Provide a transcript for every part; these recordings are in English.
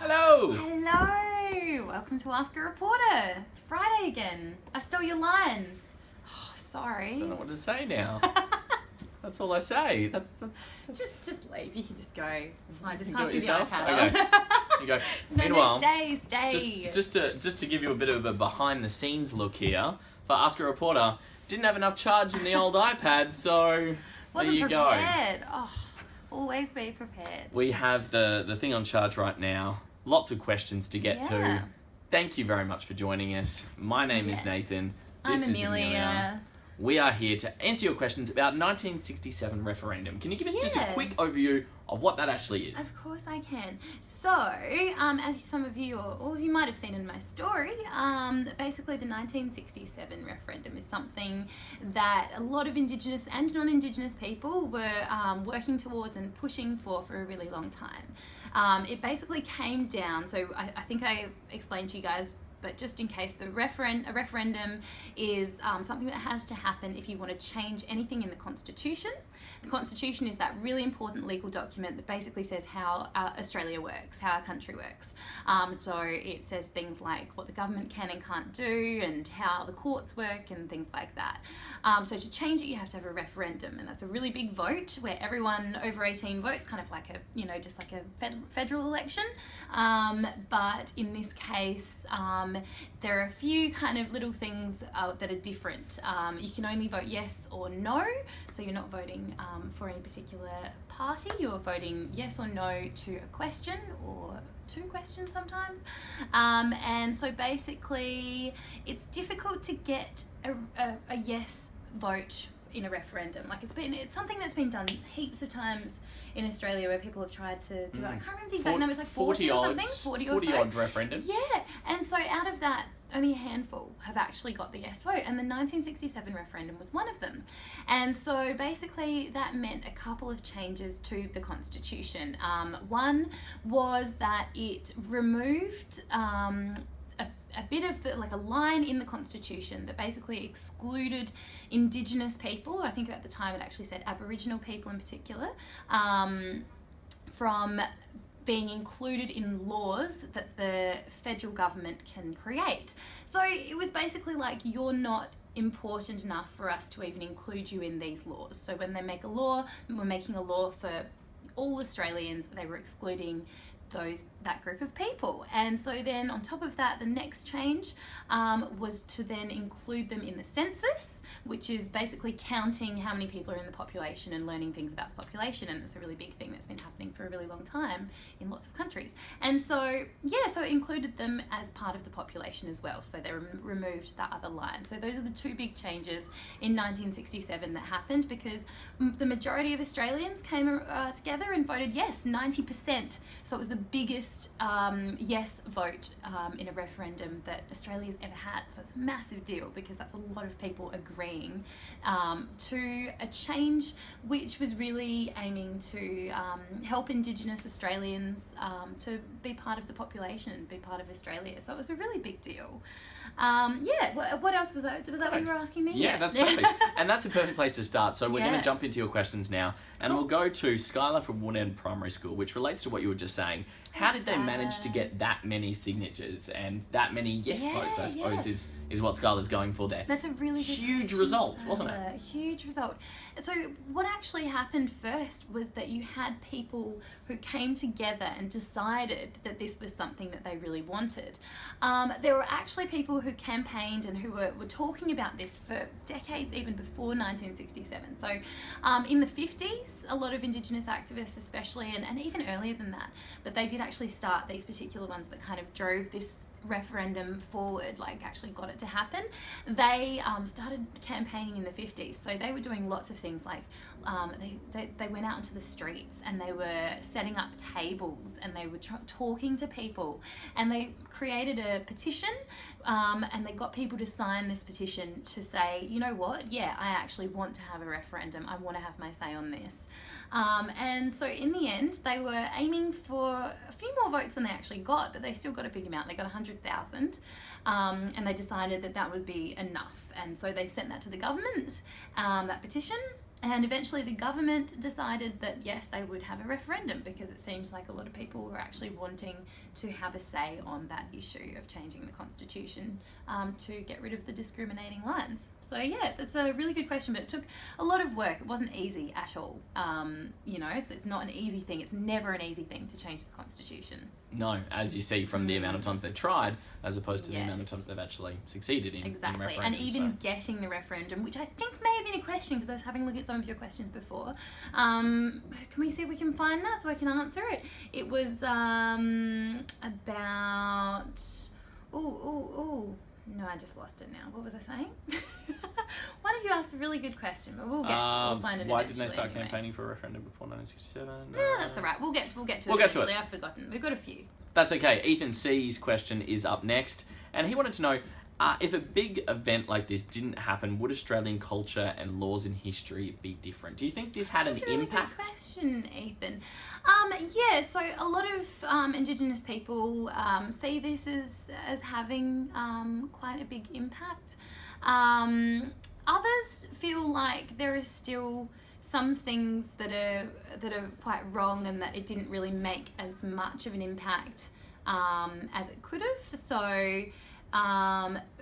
Hello! Hello! Welcome to Ask a Reporter. It's Friday again. I stole your line. Oh, sorry. I don't know what to say now. That's all I say. That's... Just leave. You can just go. It's fine. Just You pass do it me the yourself? iPad. Okay. You go. No, Meanwhile, stay. just to give you a bit of a behind the scenes look here, for Ask a Reporter, didn't have enough charge in the old iPad, so Wasn't there you prepared. go. Oh, always be prepared. We have the thing on charge right now. Lots of questions to get to. Thank you very much for joining us. My name is Nathan. This is Amelia. We are here to answer your questions about 1967 referendum. Can you give us just a quick overview of what that actually is? Of course I can. So, as some of you or all of you might have seen in my story, basically the 1967 referendum is something that a lot of Indigenous and non-Indigenous people were working towards and pushing for a really long time. It basically came down, so I think I explained to you guys, but just in case, a referendum is something that has to happen if you want to change anything in the Constitution. The Constitution is that really important legal document that basically says how Australia works, how our country works. So it says things like what the government can and can't do and how the courts work and things like that. So to change it, you have to have a referendum, and that's a really big vote where everyone over 18 votes, kind of like just like a federal election. But in this case, there are a few kind of little things that are different. You can only vote yes or no, so you're not voting for any particular party. You're voting yes or no to a question or two questions sometimes. And so basically, it's difficult to get a yes vote in a referendum. Like it's something that's been done heaps of times in Australia where people have tried to do it. I can't remember the exact numbers, like 40 or something, 40 or so. 40 odd referendums. Yeah, and so out of that, only a handful have actually got the yes vote, and the 1967 referendum was one of them. And so basically that meant a couple of changes to the Constitution. One was that it removed a bit of a line in the Constitution that basically excluded Indigenous people. I think at the time it actually said Aboriginal people in particular, from being included in laws that the federal government can create. So it was basically like, you're not important enough for us to even include you in these laws. So when they make a law, we're making a law for all Australians, they were excluding that group of people. And so then on top of that, the next change was to then include them in the census, which is basically counting how many people are in the population and learning things about the population. And it's a really big thing that's been happening for a really long time in lots of countries. And so so it included them as part of the population as well. So they removed that other line. So those are the two big changes in 1967 that happened, because the majority of Australians came together and voted yes, 90%. So it was the biggest yes vote in a referendum that Australia's ever had. So it's a massive deal, because that's a lot of people agreeing to a change which was really aiming to help Indigenous Australians to be part of the population, be part of Australia. So it was a really big deal. What else was that? Was that what you were asking me? Yeah, that's perfect. And that's a perfect place to start. So we're going to jump into your questions now, and we'll go to Skylar from Woodend Primary School, which relates to what you were just saying. How did they manage to get that many signatures and that many yes votes, I suppose, is what Skylar's going for there. That's a really good huge result, wasn't it? Huge result. So what actually happened first was that you had people who came together and decided that this was something that they really wanted. There were actually people who campaigned and who were talking about this for decades, even before 1967. So in the 50s, a lot of Indigenous activists especially, and even earlier than that, but they did actually start these particular ones that kind of drove this referendum forward, like actually got it to happen. They started campaigning in the 50s, so they were doing lots of things like they went out into the streets and they were setting up tables and they were talking to people, and they created a petition and they got people to sign this petition to say, you know what, I actually want to have a referendum, I want to have my say on this. And so in the end, they were aiming for a few more votes than they actually got, but they still got a big amount. They got 100,000, and they decided that would be enough. And so they sent that to the government, that petition, And eventually the government decided that, yes, they would have a referendum because it seems like a lot of people were actually wanting to have a say on that issue of changing the constitution to get rid of the discriminating lines. So, yeah, that's a really good question, but it took a lot of work. It wasn't easy at all. It's not an easy thing. It's never an easy thing to change the constitution. No, as you see from the amount of times they've tried, as opposed to the amount of times they've actually succeeded in Exactly, in and even getting the referendum, which I think may have been a question because I was having a look at some of your questions before. Can we see if we can find that so I can answer it? It was about... No, I just lost it now. What was I saying? One of you asked a really good question, but we'll get to it. We'll find it Why didn't they start anyway. campaigning for a referendum before 1967? No, that's all right. We'll get to it eventually. I've forgotten. We've got a few. That's okay. Ethan C's question is up next, and he wanted to know, if a big event like this didn't happen, would Australian culture and laws and history be different? Do you think this had an That's a really impact? good question, Ethan. So a lot of Indigenous people see this as having quite a big impact. Others feel like there is still some things that are quite wrong and that it didn't really make as much of an impact as it could have. So,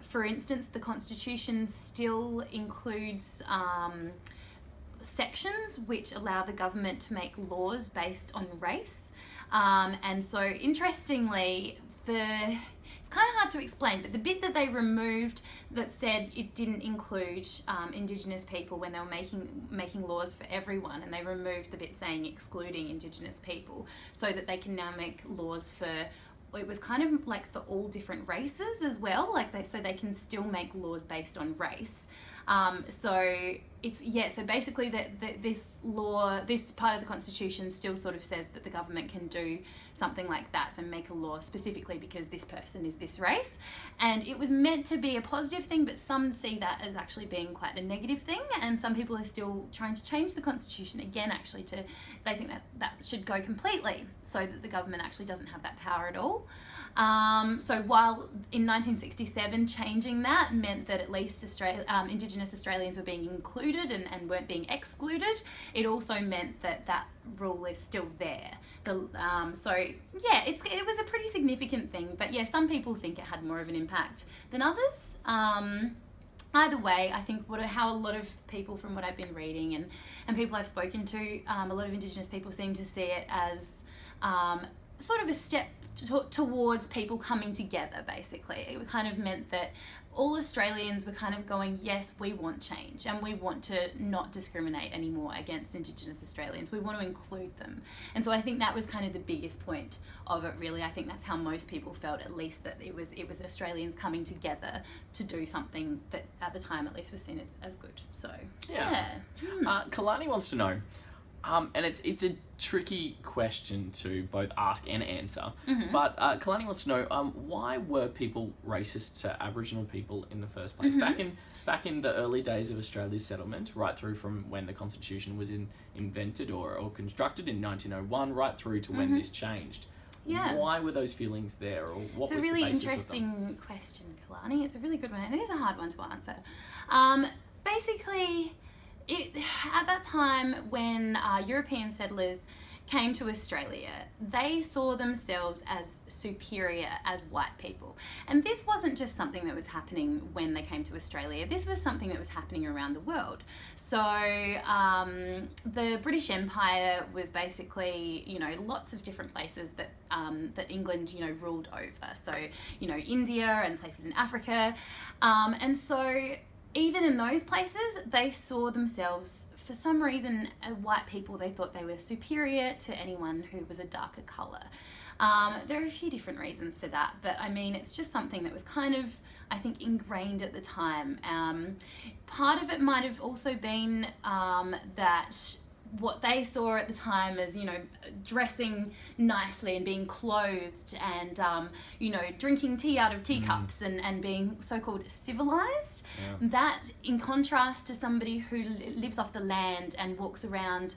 for instance, the Constitution still includes sections which allow the government to make laws based on race. And so, interestingly, it's kind of hard to explain, but the bit that they removed that said it didn't include Indigenous people when they were making laws for everyone, and they removed the bit saying excluding Indigenous people so that they can now make laws for... It was kind of like for all different races as well, so they can still make laws based on race. So basically this part of the Constitution still sort of says that the government can do something like that, so make a law specifically because this person is this race. And it was meant to be a positive thing, but some see that as actually being quite a negative thing, and some people are still trying to change the Constitution again, actually, they think that should go completely so that the government actually doesn't have that power at all. So while in 1967 changing that meant that at least Indigenous Australians were being included and weren't being excluded, it also meant that rule is still there. It was a pretty significant thing, but yeah, some people think it had more of an impact than others. Either way, I think how a lot of people, from what I've been reading and people I've spoken to, a lot of Indigenous people seem to see it as sort of a step towards people coming together, basically. It kind of meant that all Australians were kind of going, yes, we want change and we want to not discriminate anymore against Indigenous Australians. We want to include them. And so I think that was kind of the biggest point of it, really. I think that's how most people felt, at least, that it was Australians coming together to do something that at the time at least was seen as good. So, yeah. Kalani wants to know, and it's a tricky question to both ask and answer, but Kalani wants to know, why were people racist to Aboriginal people in the first place? Back in the early days of Australia's settlement, right through from when the Constitution was invented or constructed in 1901, right through to when this changed. Yeah. Why were those feelings there, or what was the basis of them? It's a really interesting question, Kalani. It's a really good one, and it is a hard one to answer. Basically, at that time when European settlers came to Australia, they saw themselves as superior as white people. And this wasn't just something that was happening when they came to Australia. This was something that was happening around the world. So the British Empire was basically, lots of different places that England, ruled over. So, India and places in Africa. And so even in those places, they saw themselves, for some reason, white people, they thought they were superior to anyone who was a darker colour. There are a few different reasons for that, but I mean, it's just something that was kind of, I think, ingrained at the time. Part of it might have also been that what they saw at the time as, you know, dressing nicely and being clothed and, you know, drinking tea out of teacups and being so-called civilized. Yeah. That, in contrast to somebody who lives off the land and walks around,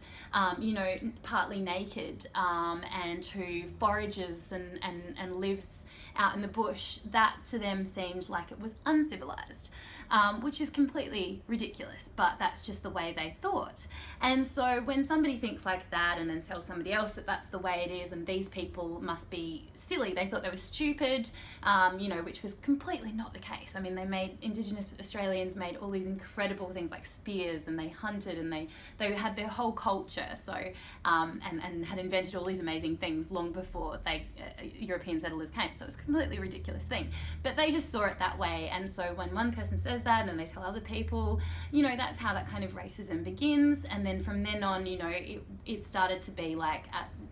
you know, partly naked, and who forages and lives out in the bush, that to them seemed like it was uncivilized. Which is completely ridiculous, but that's just the way they thought. And so when somebody thinks like that and then tells somebody else that that's the way it is and these people must be silly, they thought they were stupid, you know, which was completely not the case. I mean, Indigenous Australians made all these incredible things like spears, and they hunted, and they had their whole culture, so, and had invented all these amazing things long before European settlers came. So it was a completely ridiculous thing. But they just saw it that way, and so when one person says that and they tell other people, you know, that's how that kind of racism begins. And then from then on, you know, it started to be like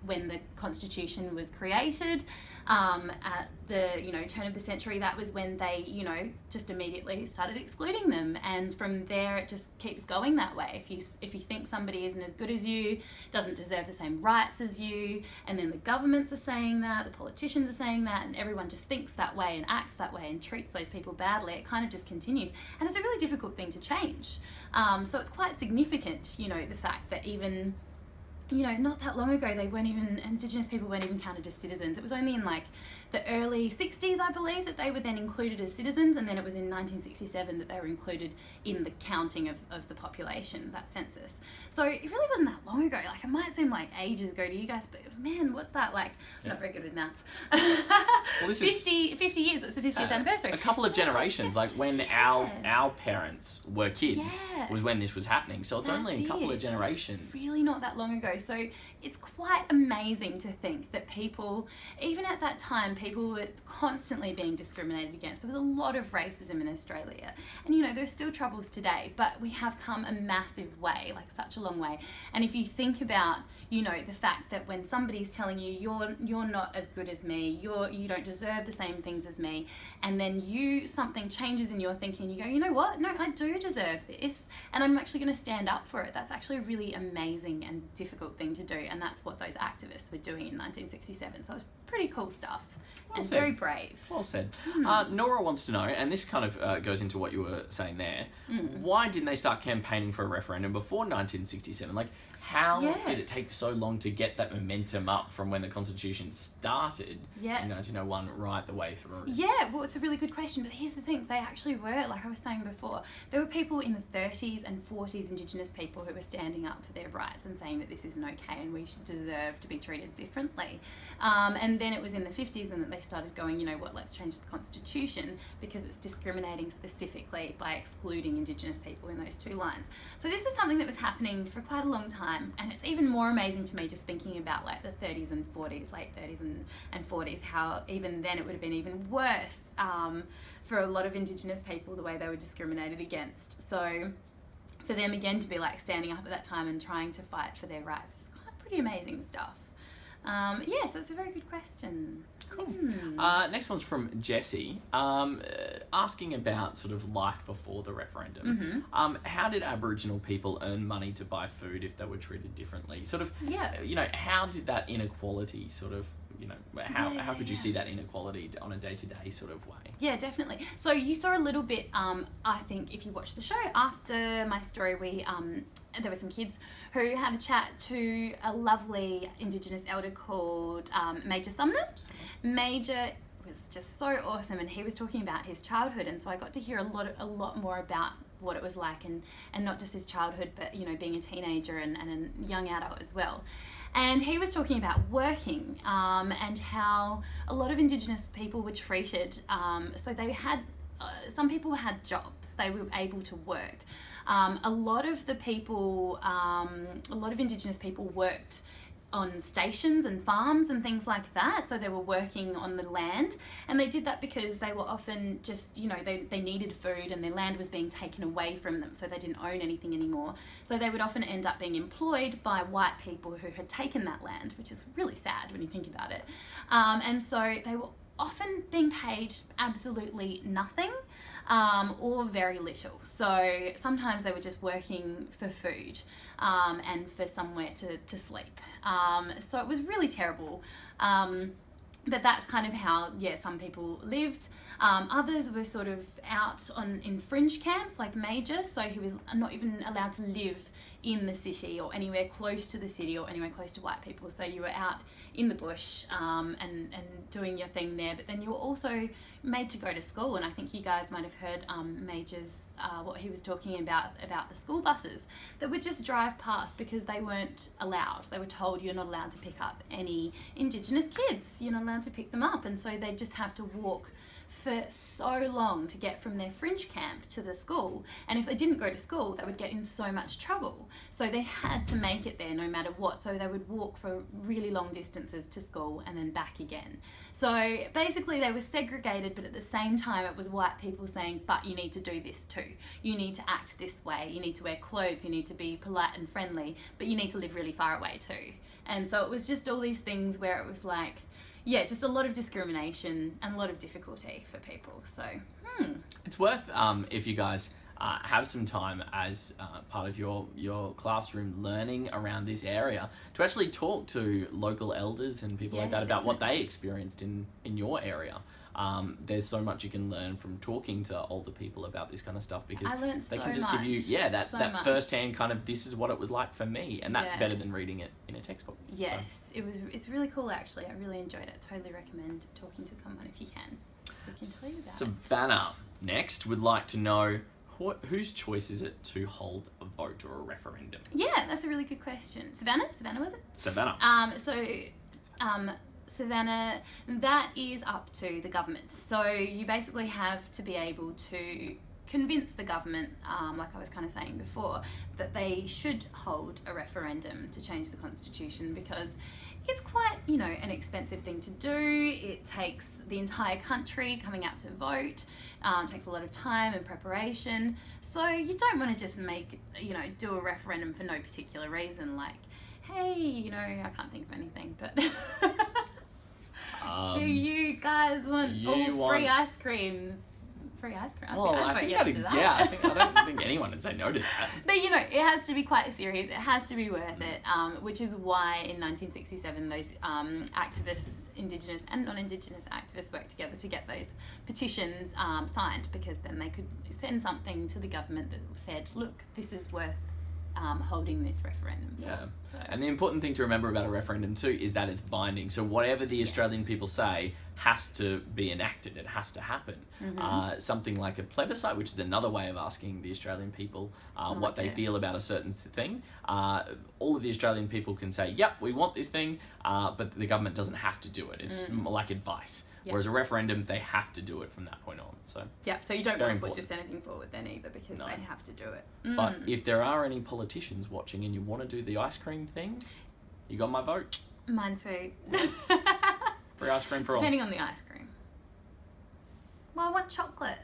when the Constitution was created, at the, you know, turn of the century, that was when they, you know, just immediately started excluding them. And from there it just keeps going that way. If you think somebody isn't as good as you, doesn't deserve the same rights as you, and then the governments are saying that, the politicians are saying that, and everyone just thinks that way and acts that way and treats those people badly, it kind of just continues. And it's a really difficult thing to change. So it's quite significant, you know, the fact that even, you know, not that long ago, Indigenous people weren't even counted as citizens. It was only in like the early 60s, I believe, that they were then included as citizens, and then it was in 1967 that they were included in the counting of the population, that census. So it really wasn't that long ago. Like, it might seem like ages ago to you guys, but man, what's that like? I'm not very good with maths. Well, this 50 years, it was the 50th anniversary. A couple of generations, like when our parents were kids, was when this was happening. So it's only a couple of generations. It's really not that long ago. So it's quite amazing to think that people, even at that time, people were constantly being discriminated against. There was a lot of racism in Australia. And, you know, there's still troubles today, but we have come a massive way, like such a long way. And if you think about, you know, the fact that when somebody's telling you you're not as good as me, you don't deserve the same things as me, and then something changes in your thinking, you go, you know what? No, I do deserve this, and I'm actually going to stand up for it. That's actually a really amazing and difficult thing to do, and that's what those activists were doing in 1967. So it's pretty cool stuff. Well and said. Very brave. Well said. Nora wants to know, and this kind of goes into what you were saying there, why didn't they start campaigning for a referendum before 1967? Like, how did it take so long to get that momentum up from when the Constitution started in 1901 right the way through? Yeah, well, it's a really good question, but here's the thing. They actually were, like I was saying before, there were people in the 30s and 40s, Indigenous people, who were standing up for their rights and saying that this isn't okay and we should deserve to be treated differently. And then it was in the 50s and that they started going, you know what, let's change the Constitution because it's discriminating specifically by excluding Indigenous people in those two lines. So this was something that was happening for quite a long time, and it's even more amazing to me just thinking about like the 30s and 40s, late 30s and 40s, how even then it would have been even worse for a lot of Indigenous people, the way they were discriminated against. So for them again to be like standing up at that time and trying to fight for their rights is quite pretty amazing stuff. So it's a very good question. Cool. Next one's from Jessie, asking about sort of life before the referendum. How did Aboriginal people earn money to buy food if they were treated differently? Sort of, you know, how did that inequality sort of, you know, how could you see that inequality on a day-to-day sort of way? Yeah, definitely. So you saw a little bit, I think, if you watched the show, after my story, there were some kids who had a chat to a lovely Indigenous elder called Major Sumner. Major was just so awesome, and he was talking about his childhood, and so I got to hear a lot more about what it was like, and not just his childhood, but, you know, being a teenager and a young adult as well. And he was talking about working, and how a lot of Indigenous people were treated, so they had, some people had jobs, they were able to work. A lot of Indigenous people worked on stations and farms and things like that, so they were working on the land, and they did that because they were often just, you know, they needed food and their land was being taken away from them, so they didn't own anything anymore. So they would often end up being employed by white people who had taken that land, which is really sad when you think about it. And so they were often being paid absolutely nothing or very little. So sometimes they were just working for food and for somewhere to sleep. So it was really terrible. But that's kind of how, some people lived. Others were sort of out in fringe camps, like Major, so he was not even allowed to live in the city or anywhere close to the city or anywhere close to white people. So you were out in the bush and doing your thing there. But then you were also made to go to school. And I think you guys might have heard Major's, what he was talking about the school buses that would just drive past because they weren't allowed. They were told you're not allowed to pick up any Indigenous kids. You're not allowed to pick them up. And so they just have to walk for so long to get from their fringe camp to the school, and if they didn't go to school they would get in so much trouble, so they had to make it there no matter what. So they would walk for really long distances to school and then back again. So basically they were segregated, but at the same time it was white people saying, but you need to do this too, you need to act this way, you need to wear clothes, you need to be polite and friendly, but you need to live really far away too. And so it was just all these things where it was like, just a lot of discrimination and a lot of difficulty for people. So, It's worth, if you guys have some time as part of your classroom learning around this area, to actually talk to local elders and people like that about what they experienced in your area. There's so much you can learn from talking to older people about this kind of stuff, because they can just give you that first-hand kind of, this is what it was like for me, and that's better than reading it in a textbook. Yes, so. It's really cool actually. I really enjoyed it. Totally recommend talking to someone if you can. We can tell you about Savannah next would like to know, whose choice is it to hold a vote or a referendum? Yeah, that's a really good question. Savannah was it? Savannah. Savannah, that is up to the government. So you basically have to be able to convince the government, like I was kind of saying before, that they should hold a referendum to change the constitution, because it's quite, an expensive thing to do. It takes the entire country coming out to vote. It takes a lot of time and preparation. So you don't want to just do a referendum for no particular reason, like, hey, I can't think of anything, but... do you guys want free ice creams? Free ice cream? I don't think anyone would say no to that. But it has to be quite serious. It has to be worth it, which is why in 1967 those activists, Indigenous and non-Indigenous activists, worked together to get those petitions signed, because then they could send something to the government that said, look, this is worth holding this referendum for. So. And the important thing to remember about a referendum too is that it's binding. So whatever the Australian people say has to be enacted. It has to happen. Something like a plebiscite, which is another way of asking the Australian people what they feel about a certain thing. All of the Australian people can say, yep, we want this thing, but the government doesn't have to do it. It's like advice. Whereas a referendum, they have to do it from that point on. So so you don't want to put just anything forward then either, because they have to do it. But if there are any politicians watching and you want to do the ice cream thing, you got my vote. Mine too. Free ice cream for all. Depending on the ice cream. Well, I want chocolate.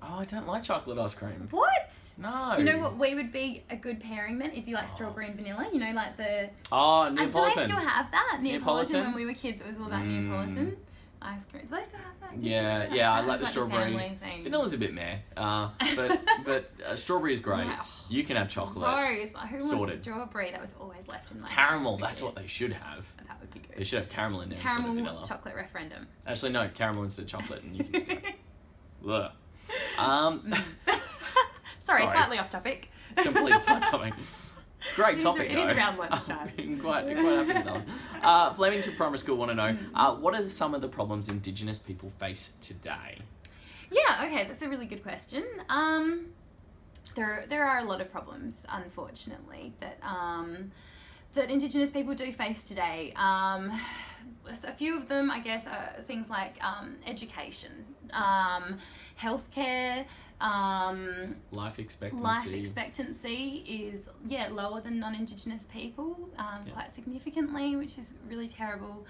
Oh, I don't like chocolate ice cream. What? No. You know what we would be a good pairing then? Do you like strawberry and vanilla? Like the... Oh, Neapolitan. And do they still have that? Neapolitan, when we were kids, it was all about Neapolitan. Ice cream. Do they still have that? Yeah, I like the strawberry. Vanilla's a bit meh, but strawberry is great. You can have chocolate. Gross. Who wants strawberry? That was always left in my caramel. That's what they should have. That would be good. They should have caramel in there instead of vanilla. Chocolate referendum. Actually, no, caramel instead of chocolate, and you can just go. Sorry, slightly off topic. Complete side topic. Great topic, though. It is around lunchtime. I'm quite happy with that one. Flemington Primary School want to know, what are some of the problems Indigenous people face today? Yeah, okay, that's a really good question. There are a lot of problems, unfortunately, that Indigenous people do face today. A few of them, I guess, are things like education, healthcare, life expectancy. Life expectancy is lower than non-Indigenous people, quite significantly, which is really terrible.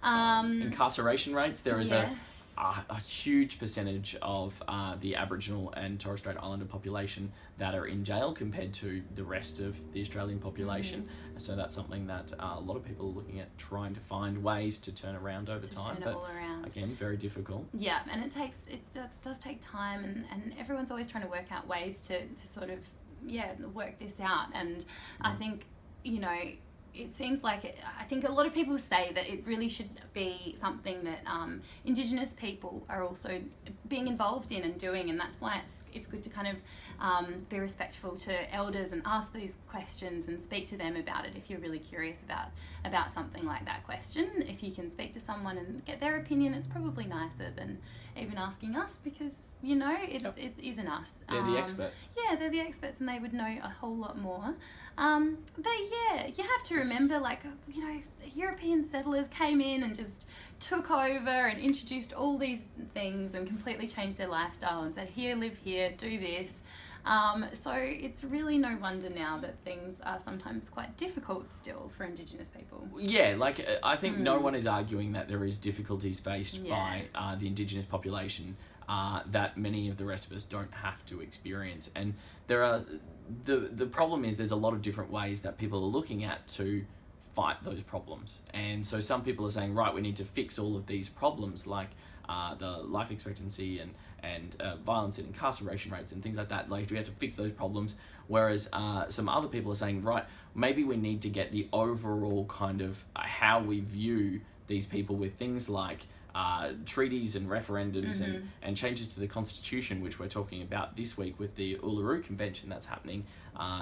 Incarceration rates. There is yes. a huge percentage of the Aboriginal and Torres Strait Islander population that are in jail compared to the rest of the Australian population. So that's something that a lot of people are looking at, trying to find ways to turn around over time. Turn it all around. Again, very difficult. Yeah, and it does take time, and everyone's always trying to work out ways to sort of work this out. And I think, you know, it seems like I think a lot of people say that it really should be something that Indigenous people are also being involved in and doing, and that's why it's good to kind of be respectful to elders and ask these questions and speak to them about it if you're really curious about something like that question. If you can speak to someone and get their opinion, it's probably nicer than even asking us, because, you know, it isn't us. They're the experts. Yeah, they're the experts, and they would know a whole lot more. But yeah, you have to remember, like, you know, European settlers came in and just took over and introduced all these things and completely changed their lifestyle and said, here, live here, do this. So it's really no wonder now that things are sometimes quite difficult still for Indigenous people. Yeah, like, I think no one is arguing that there is difficulties faced by the Indigenous population that many of the rest of us don't have to experience. And there are... The problem is there's a lot of different ways that people are looking at to fight those problems. And so some people are saying, right, we need to fix all of these problems, like the life expectancy and violence and incarceration rates and things like that. Like, we have to fix those problems. Whereas some other people are saying, right, maybe we need to get the overall kind of how we view these people with things like treaties and referendums and changes to the Constitution, which we're talking about this week with the Uluru Convention that's happening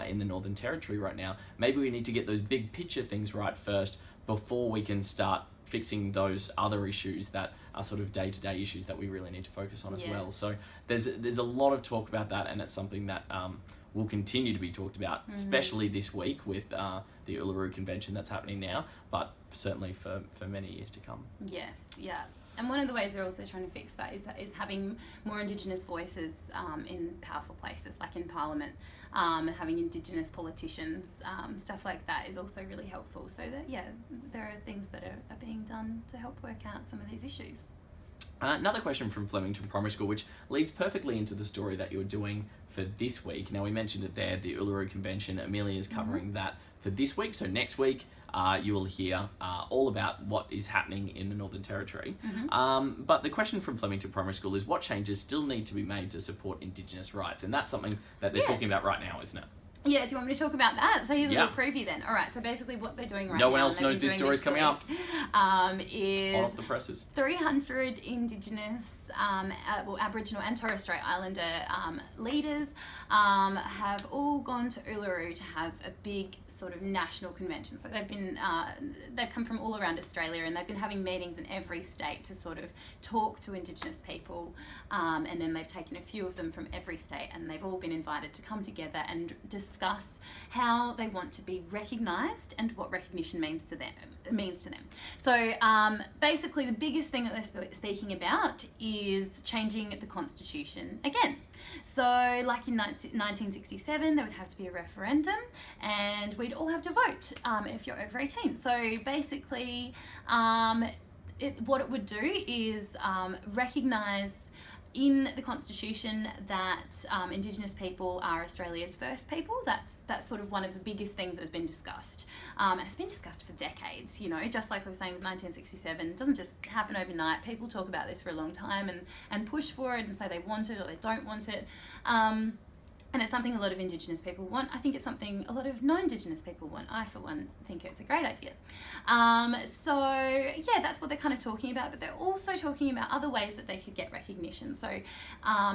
in the Northern Territory right now. Maybe we need to get those big picture things right first before we can start fixing those other issues that are sort of day-to-day issues that we really need to focus on as well. So there's a lot of talk about that, and it's something that will continue to be talked about, especially this week with the Uluru Convention that's happening now, but certainly for many years to come. Yes, yeah. And one of the ways they're also trying to fix that is having more Indigenous voices in powerful places, like in Parliament, and having Indigenous politicians. Stuff like that is also really helpful. So that, there are things that are being done to help work out some of these issues. Another question from Flemington Primary School, which leads perfectly into the story that you're doing for this week. Now, we mentioned it there, the Uluru Convention. Amelia is covering that for this week. So next week, you will hear all about what is happening in the Northern Territory. But the question from Flemington Primary School is, what changes still need to be made to support Indigenous rights? And that's something that they're talking about right now, isn't it? Yeah, do you want me to talk about that? So here's a little preview then. All right, so basically what they're doing right now... No one else knows this story's coming up. Is... Hot off the presses. 300 Indigenous, Aboriginal and Torres Strait Islander leaders have all gone to Uluru to have a big sort of national convention. So they've come from all around Australia, and they've been having meetings in every state to sort of talk to Indigenous people, and then they've taken a few of them from every state, and they've all been invited to come together and discuss how they want to be recognised and what recognition means to them. So basically the biggest thing that they're speaking about is changing the Constitution again. So like in 1967, there would have to be a referendum, and we'd all have to vote if you're over 18. So basically what it would do is recognise in the Constitution that Indigenous people are Australia's first people. That's sort of one of the biggest things that's been discussed. And it's been discussed for decades, you know, just like we were saying with 1967. It doesn't just happen overnight. People talk about this for a long time and push for it and say they want it or they don't want it. And it's something a lot of Indigenous people want. I think it's something a lot of non-Indigenous people want. I, for one, think it's a great idea. So, yeah, that's what they're kind of talking about. But they're also talking about other ways that they could get recognition. So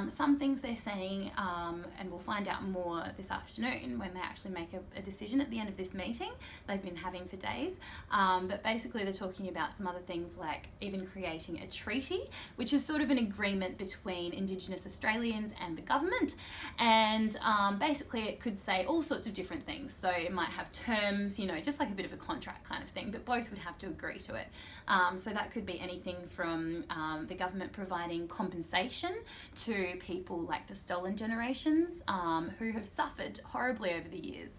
some things they're saying, and we'll find out more this afternoon when they actually make a decision at the end of this meeting they've been having for days. But basically they're talking about some other things like even creating a treaty, which is sort of an agreement between Indigenous Australians and the government. And basically it could say all sorts of different things. So it might have terms, you know, just like a bit of a contract kind of thing, but both would have to agree to it. So that could be anything from the government providing compensation to people like the stolen generations who have suffered horribly over the years.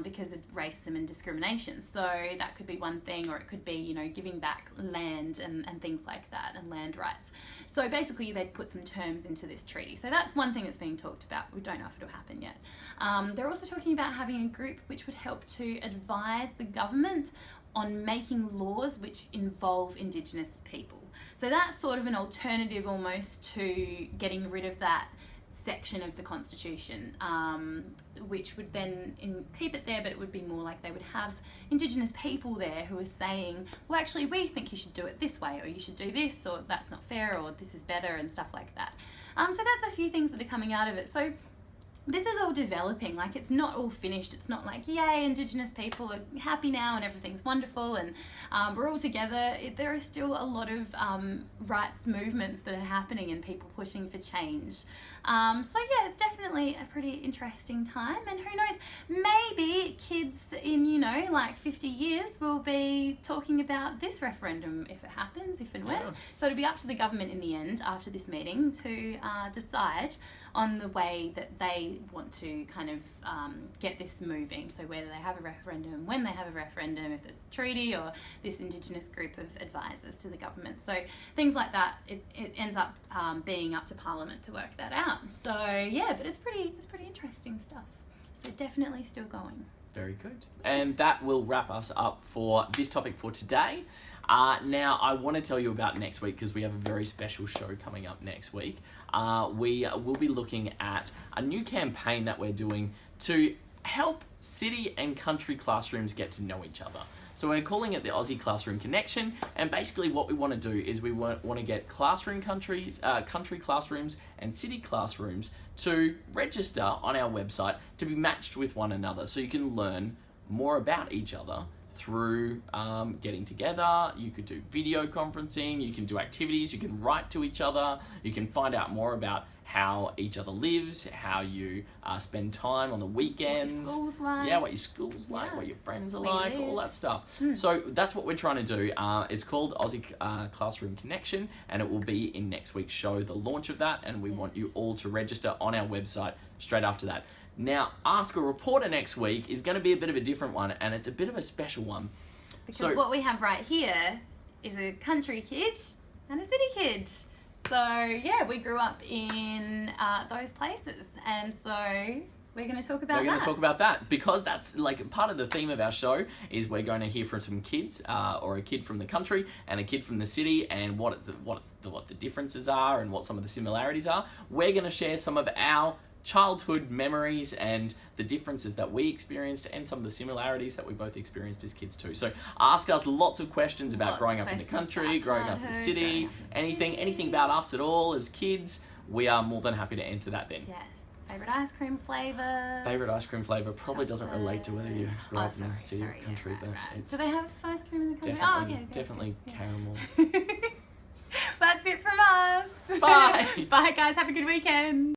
because of racism and discrimination. So that could be one thing, or it could be, giving back land and things like that, and land rights. So basically they'd put some terms into this treaty. So that's one thing that's being talked about. We don't know if it'll happen yet. They're also talking about having a group which would help to advise the government on making laws which involve Indigenous people. So that's sort of an alternative almost to getting rid of that section of the Constitution, which would then keep it there, but it would be more like they would have Indigenous people there who are saying, well, actually, we think you should do it this way, or you should do this, or that's not fair, or this is better, and stuff like that. So that's a few things that are coming out of it. So this is all developing, like it's not all finished. It's not like, yay, Indigenous people are happy now and everything's wonderful and we're all together. There are still a lot of rights movements that are happening and people pushing for change. So yeah, it's definitely a pretty interesting time, and who knows, maybe kids in, like 50 years will be talking about this referendum if it happens, if and when. Yeah. So it'll be up to the government in the end after this meeting to decide on the way that they want to kind of get this moving. So whether they have a referendum, when they have a referendum, if there's a treaty or this Indigenous group of advisors to the government. So things like that, it ends up being up to Parliament to work that out. So yeah, but it's pretty interesting stuff. So definitely still going. Very good. And that will wrap us up for this topic for today. Now, I want to tell you about next week because we have a very special show coming up next week. We will be looking at a new campaign that we're doing to help city and country classrooms get to know each other. So we're calling it the Aussie Classroom Connection, and basically what we want to do is we want to get country classrooms and city classrooms to register on our website to be matched with one another, so you can learn more about each other through getting together. You could do video conferencing, you can do activities, you can write to each other, you can find out more about how each other lives, how you spend time on the weekends. What your school's like. Yeah, what your school's like, what your friends are like, all that stuff. Mm. So that's what we're trying to do. It's called Aussie Classroom Connection, and it will be in next week's show, the launch of that, and we want you all to register on our website straight after that. Now, Ask a Reporter next week is going to be a bit of a different one, and it's a bit of a special one. Because what we have right here is a country kid and a city kid. So, yeah, we grew up in those places, and so we're going to talk about that. We're going to talk about that because that's like part of the theme of our show is we're going to hear from some kids, or a kid from the country and a kid from the city, and what the differences are and what some of the similarities are. We're going to share some of our childhood memories and the differences that we experienced and some of the similarities that we both experienced as kids too. So ask us lots of questions about growing up in the country, growing up in the city, anything about us at all as kids. We are more than happy to answer that then. Yes. Favourite ice cream flavour? Favourite ice cream flavour probably doesn't relate to whether you grew up in the city or country, but it's... Do they have ice cream in the country? Definitely caramel. That's it from us. Bye. Bye guys, have a good weekend.